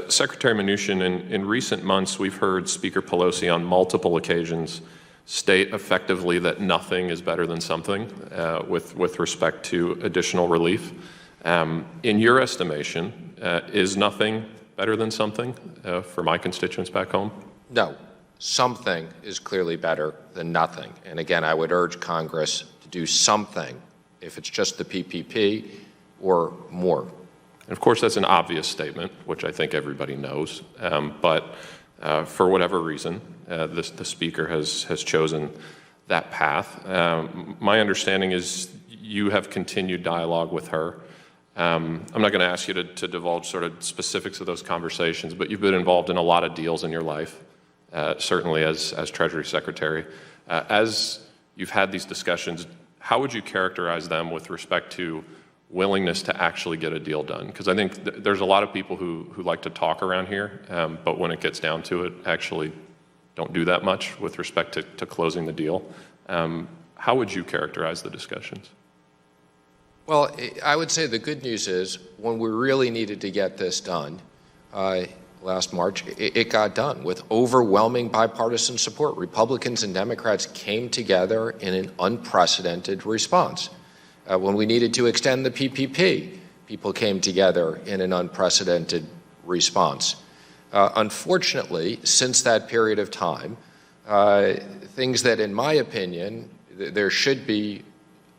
Secretary Mnuchin, in recent months, we've heard Speaker Pelosi on multiple occasions state effectively that nothing is better than something with respect to additional relief. In your estimation, is nothing better than something for my constituents back home? No. Something is clearly better than nothing. And again, I would urge Congress to do something, if it's just the PPP or more. And of course, that's an obvious statement, which I think everybody knows. But for whatever reason, the Speaker has chosen that path. My understanding is you have continued dialogue with her. I'm not going to ask you to divulge sort of specifics of those conversations, but you've been involved in a lot of deals in your life, certainly as Treasury Secretary. As you've had these discussions, how would you characterize them with respect to willingness to actually get a deal done? Because I think there's a lot of people who like to talk around here, but when it gets down to it, actually don't do that much with respect to closing the deal. How would you characterize the discussions? Well, I would say the good news is when we really needed to get this done last March, it got done with overwhelming bipartisan support. Republicans and Democrats came together in an unprecedented response. When we needed to extend the PPP, people came together in an unprecedented response. Unfortunately, since that period of time, things that, in my opinion, there should be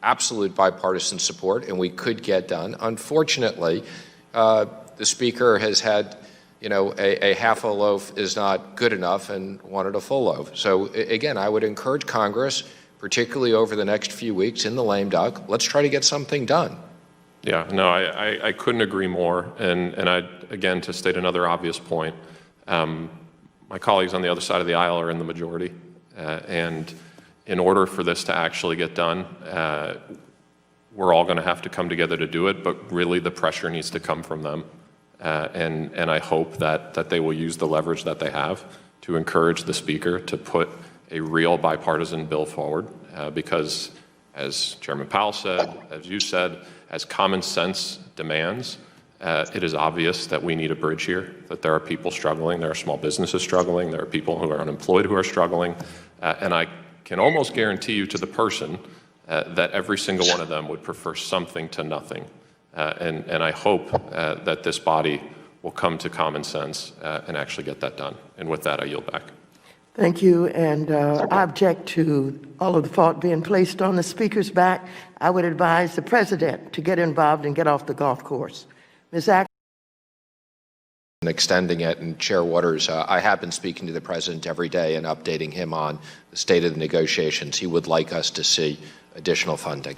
absolute bipartisan support and we could get done. Unfortunately, the Speaker has had, a half a loaf is not good enough and wanted a full loaf. So again, I would encourage Congress, particularly over the next few weeks in the lame duck, let's try to get something done. Yeah, no, I couldn't agree more. And again, to state another obvious point, my colleagues on the other side of the aisle are in the majority. And in order for this to actually get done, we're all going to have to come together to do it, but really the pressure needs to come from them. And I hope that they will use the leverage that they have to encourage the Speaker to put a real bipartisan bill forward, because as Chairman Powell said, as you said, as common sense demands, it is obvious that we need a bridge here, that there are people struggling, there are small businesses struggling, there are people who are unemployed who are struggling, and I can almost guarantee you to the person that every single one of them would prefer something to nothing. And I hope that this body will come to common sense and actually get that done. And with that, I yield back. Thank you. And I object to all of the fault being placed on the Speaker's back. I would advise the President to get involved and get off the golf course. Ms. Ackman. Extending it, and Chair Waters, I have been speaking to the President every day and updating him on the state of the negotiations. He would like us to see additional funding.